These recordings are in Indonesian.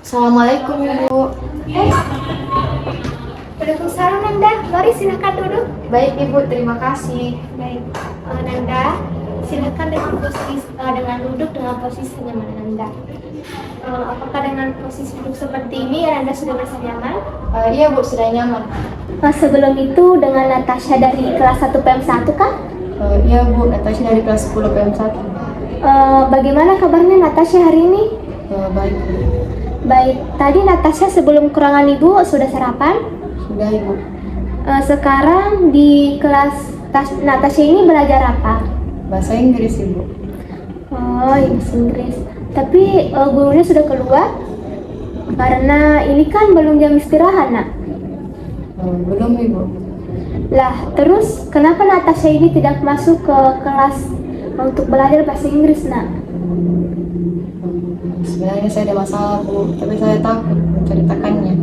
Assalamualaikum Ibu. Eh, Waalaikumsalam Nanda. Mari silakan duduk. Baik Ibu, terima kasih. Baik, Nanda, silakan dengan duduk dengan posisi nyaman Nanda. Apakah dengan posisi duduk seperti ini Nanda sudah merasa nyaman? Iya Bu, sudah nyaman. Sebelum itu dengan Natasha dari kelas 1 PM1 kah? Iya Bu, Natasha dari kelas 10 PM1. Bagaimana kabarnya Natasha hari ini? Baik Bu. Baik, tadi Natasha sebelum kurangan Ibu sudah sarapan? Sudah Ibu. Sekarang di kelas Natasha ini belajar apa? Bahasa Inggris Ibu. Oh, Inggris. Tapi gurunya sudah keluar? Karena ini kan belum jam istirahat, Nak. Belum Ibu. Lah, terus kenapa Natasha ini tidak masuk ke kelas untuk belajar bahasa Inggris, Nak? Sebenarnya saya ada masalah Bu, tapi saya takut menceritakannya.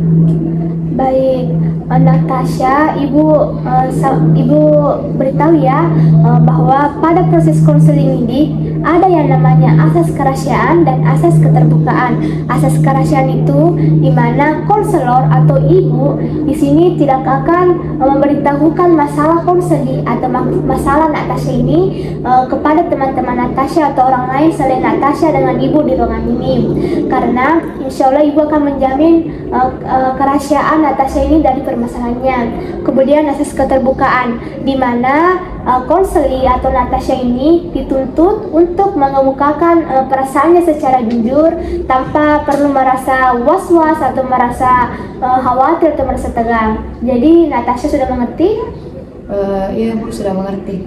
Baik, Natasha, Ibu beritahu ya bahwa pada proses konseling ini ada yang namanya asas kerahasiaan dan asas keterbukaan. Asas kerahasiaan itu di mana konselor atau ibu di sini tidak akan memberitahukan masalah konseling atau masalah Natasha ini kepada teman-teman Natasha atau orang lain selain Natasha dengan ibu di ruangan ini. Karena insya Allah ibu akan menjamin kerahasiaan Natasha ini dari permasalahannya. Kemudian asas keterbukaan di mana konseli atau Natasha ini dituntut untuk mengemukakan perasaannya secara jujur tanpa perlu merasa was-was atau merasa khawatir atau merasa tegang. Jadi Natasha sudah mengerti? Iya Bu, sudah mengerti.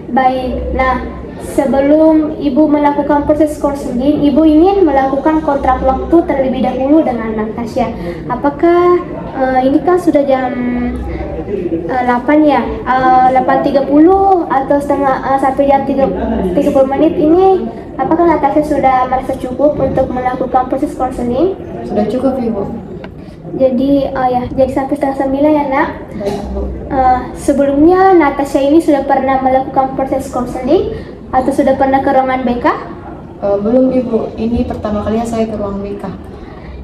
Baik, nah sebelum Ibu melakukan proses konseling, Ibu ingin melakukan kontrak waktu terlebih dahulu dengan Natasha. Apakah ini kan sudah jam 8 ya, 8.30 atau sampai jam 30 menit ini, apakah Natasha sudah merasa cukup untuk melakukan proses konseling? Sudah cukup Ibu. Jadi jadi sampai setengah 9 ya Nak. Baik Bu. Sebelumnya Natasha ini sudah pernah melakukan proses konseling atau sudah pernah ke ruangan BK? Belum Ibu, ini pertama kalinya saya ke ruang BK.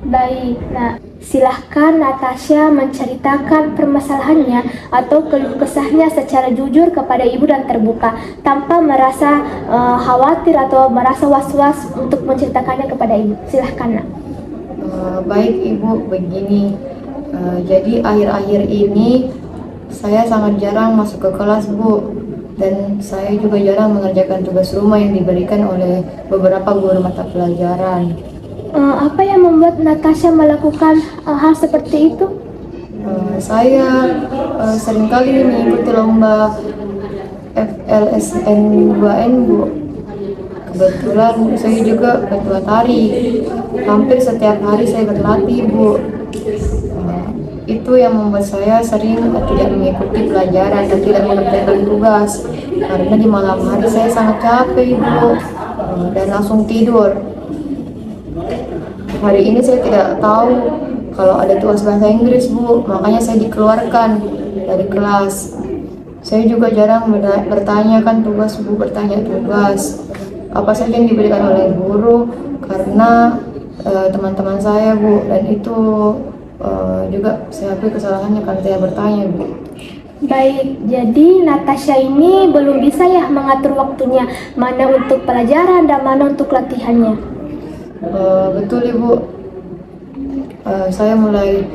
Baik, nah silahkan Natasha menceritakan permasalahannya atau keluh kesahnya secara jujur kepada ibu dan terbuka tanpa merasa khawatir atau merasa was-was untuk menceritakannya kepada ibu. Silahkan Nak. Baik Ibu, begini. Jadi akhir-akhir ini saya sangat jarang masuk ke kelas Bu, dan saya juga jarang mengerjakan tugas rumah yang diberikan oleh beberapa guru mata pelajaran. Apa yang membuat Natasha melakukan hal seperti itu? Saya seringkali mengikuti lomba FLSN 2N Bu. Kebetulan saya juga ketua tari. Hampir setiap hari saya berlatih Bu. Itu yang membuat saya sering tidak mengikuti pelajaran dan tidak mengerjakan tugas. Karena di malam hari saya sangat capek Bu, dan langsung tidur. Hari ini saya tidak tahu kalau ada tugas bahasa Inggris Bu, makanya saya dikeluarkan dari kelas. Saya juga jarang bertanya kan tugas Bu, bertanya tugas apa saja yang diberikan oleh guru karena teman-teman saya Bu, dan itu juga saya akui kesalahannya karena saya bertanya Bu. Baik, jadi Natasha ini belum bisa ya mengatur waktunya, mana untuk pelajaran dan mana untuk latihannya. Betul Ibu. Saya mulai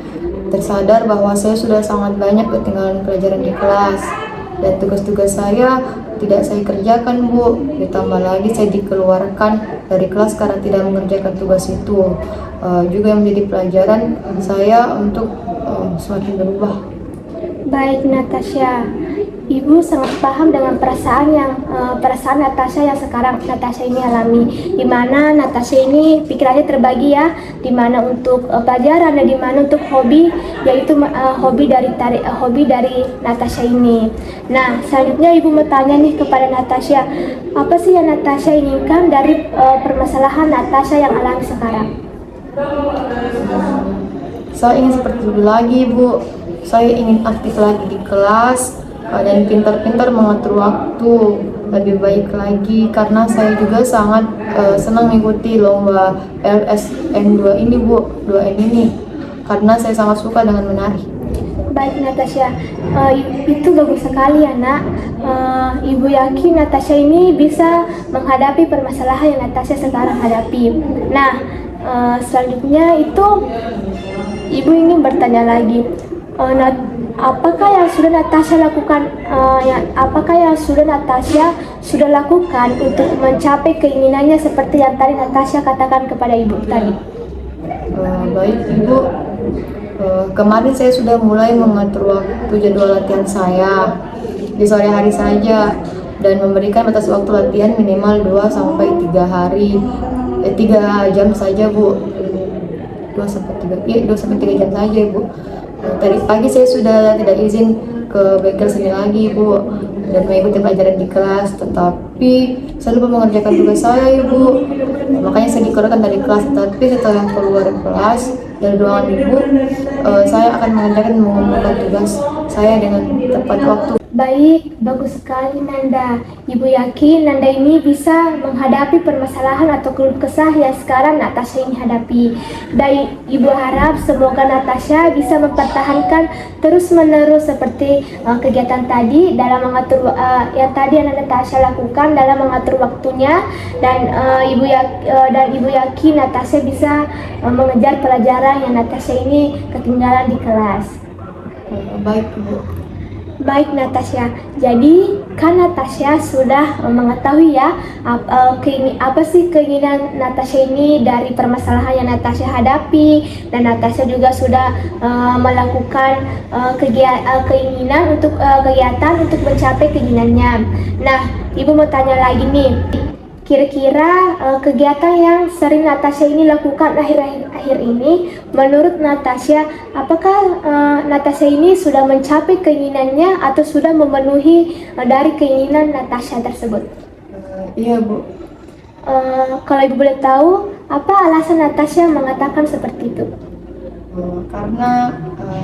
tersadar bahwa saya sudah sangat banyak ketinggalan pelajaran di kelas dan tugas-tugas saya tidak saya kerjakan Bu. Ditambah lagi saya dikeluarkan dari kelas karena tidak mengerjakan tugas itu. Juga yang menjadi pelajaran saya untuk semakin berubah. Baik Natasha, Ibu sangat paham dengan perasaan Natasha yang sekarang Natasha ini alami. Di mana Natasha ini pikirannya terbagi ya, di mana untuk pelajaran dan di mana untuk hobi, yaitu hobi dari Natasha ini. Nah, selanjutnya Ibu mau tanya nih kepada Natasha, apa sih yang Natasha inginkan dari permasalahan Natasha yang alami sekarang? Saya ingin seperti dulu lagi Bu. Saya ingin aktif lagi di kelas, dan pintar-pintar mengatur waktu lebih baik lagi, karena saya juga sangat senang mengikuti lomba LSN 2 ini Bu, 2N ini, karena saya sangat suka dengan menari. Baik Natasha, itu bagus sekali ya nak. Ibu yakin Natasha ini bisa menghadapi permasalahan yang Natasha sekarang hadapi. Nah, selanjutnya itu ibu ingin bertanya lagi, apakah yang sudah Natasha lakukan, sudah lakukan untuk mencapai keinginannya seperti yang tadi Natasha katakan kepada ibu tadi? Baik Ibu. Kemarin saya sudah mulai mengatur waktu jadwal latihan saya di sore hari saja, dan memberikan batas waktu latihan minimal 2 sampai 3 hari, 3 jam saja Bu. 2 sampai 3 jam saja Bu. Tadi pagi saya sudah tidak izin ke bengkel sini lagi Bu, dan mengikuti pelajaran di kelas, tetapi saya lupa mengerjakan tugas saya Ibu. Makanya saya dikeluarkan dari kelas, tapi setelah keluar kelas dari ruangan Ibu, saya akan mengumpulkan tugas saya dengan tepat waktu. Baik, bagus sekali Nanda. Ibu yakin Nanda ini bisa menghadapi permasalahan atau keluh kesah yang sekarang Natasha ini hadapi. Dan Ibu harap semoga Natasha bisa mempertahankan terus-menerus seperti kegiatan tadi dalam mengatur yang tadi yang Natasha lakukan dalam mengatur waktunya, dan Ibu yakin Natasha bisa mengejar pelajaran yang Natasha ini ketinggalan di kelas. Baik Bu. Baik Natasha, jadi kan Natasha sudah mengetahui ya apa sih keinginan Natasha ini dari permasalahan yang Natasha hadapi, dan Natasha juga sudah melakukan keinginan untuk kegiatan untuk mencapai keinginannya. Nah, Ibu mau tanya lagi nih, kira-kira kegiatan yang sering Natasha ini lakukan akhir-akhir ini, menurut Natasha, apakah Natasha ini sudah mencapai keinginannya atau sudah memenuhi dari keinginan Natasha tersebut? Iya Bu. Kalau Ibu boleh tahu, apa alasan Natasha mengatakan seperti itu? Karena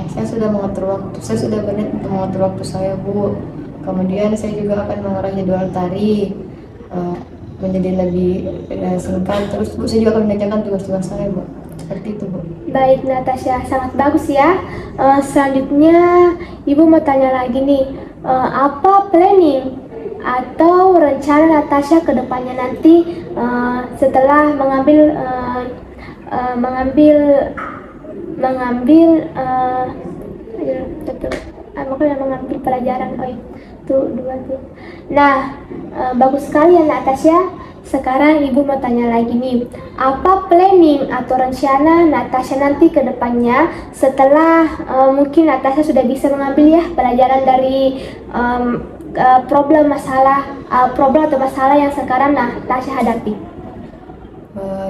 saya sudah mengatur waktu, saya sudah berniat untuk mengatur waktu saya Bu. Kemudian saya juga akan mengarah jadwal tari menjadi lebih singkat. Terus Bu, saya juga akan mengerjakan tugas-tugas saya Bu, seperti itu Bu. Baik Natasha, sangat bagus ya. Selanjutnya Ibu mau tanya lagi nih, apa planning atau rencana Natasha ke depannya nanti setelah mengambil pelajaran. Nah, bagus sekali ya Natasha. Sekarang Ibu mau tanya lagi nih, apa planning atau rencana Natasha nanti ke depannya setelah mungkin Natasha sudah bisa mengambil ya pelajaran dari problem atau masalah yang sekarang Natasha hadapi?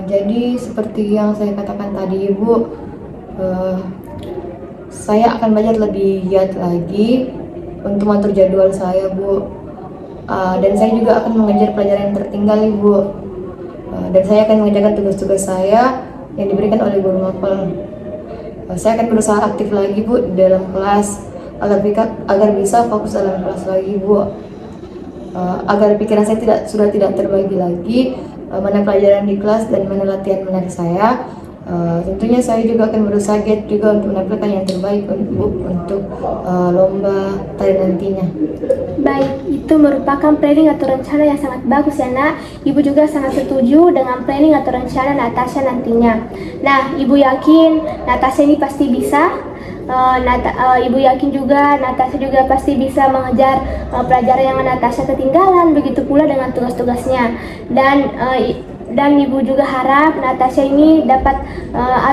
Jadi seperti yang saya katakan tadi Ibu, saya akan belajar lebih giat lagi untuk mengatur jadwal saya Bu, dan saya juga akan mengejar pelajaran yang tertinggal Ibu, dan saya akan mengerjakan tugas-tugas saya yang diberikan oleh guru mapel. Saya akan berusaha aktif lagi Bu di dalam kelas agar bisa fokus dalam kelas lagi Bu, agar pikiran saya sudah tidak terbagi lagi mana pelajaran di kelas dan mana latihan menari saya. Tentunya saya juga akan berusaha giat juga untuk menampilkan yang terbaik untuk lomba tari nantinya. Baik, itu merupakan planning atau rencana yang sangat bagus ya Nak. Ibu juga sangat setuju dengan planning atau rencana Natasha nantinya. Nah, Ibu yakin Natasha ini pasti bisa. Ibu yakin juga Natasha juga pasti bisa mengejar pelajaran yang Natasha ketinggalan, begitu pula dengan tugas-tugasnya. Dan Ibu juga harap Natasha ini dapat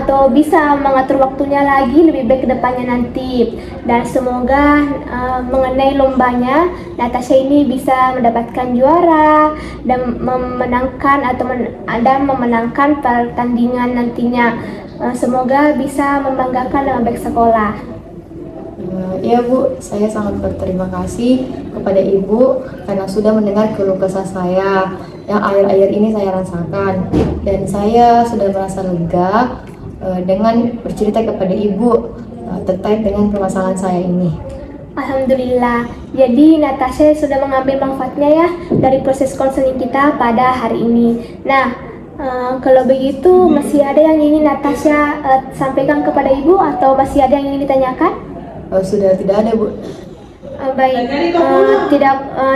atau bisa mengatur waktunya lagi lebih baik ke depannya nanti. Dan semoga mengenai lombanya Natasha ini bisa mendapatkan juara dan memenangkan pertandingan nantinya. Semoga bisa membanggakan nama baik sekolah. Ya Bu, saya sangat berterima kasih kepada Ibu karena sudah mendengar keluh kesah saya yang akhir-akhir ini saya rasakan, dan saya sudah merasa lega dengan bercerita kepada Ibu terkait dengan permasalahan saya ini. Alhamdulillah. Jadi Natasha sudah mengambil manfaatnya ya dari proses konseling kita pada hari ini. Nah, kalau begitu masih ada yang ingin Natasha sampaikan kepada Ibu atau masih ada yang ingin ditanyakan? Sudah tidak ada, Bu. Baik,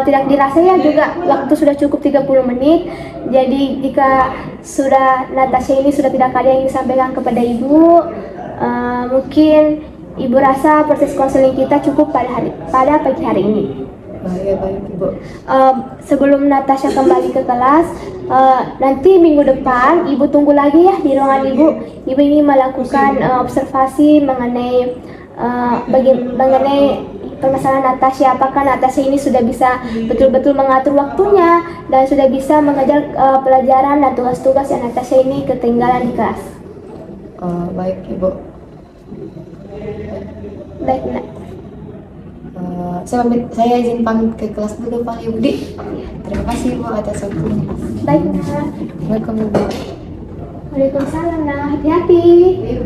tidak dirasa ya juga waktu sudah cukup 30 menit. Jadi jika sudah Natasha ini sudah tidak ada yang ingin disampaikan kepada Ibu, mungkin Ibu rasa proses konseling kita cukup pada pagi hari ini. Baik, Ibu. Sebelum Natasha kembali ke kelas, nanti minggu depan Ibu tunggu lagi ya di ruangan Ibu. Ibu ini melakukan observasi mengenai permasalahan Natasha. Apakah Natasha ini sudah bisa betul-betul mengatur waktunya dan sudah bisa mengajar pelajaran dan tugas-tugas yang Natasha ini ketinggalan di kelas. Baik, Ibu. Baik, Nak. Saya izin pamit ke kelas dulu, Pak Ibu. Terima kasih, Bu, atas waktunya. Baik, Nak. Assalamualaikum, Ibu. Waalaikumsalam, Nak. Hati-hati. Ibu.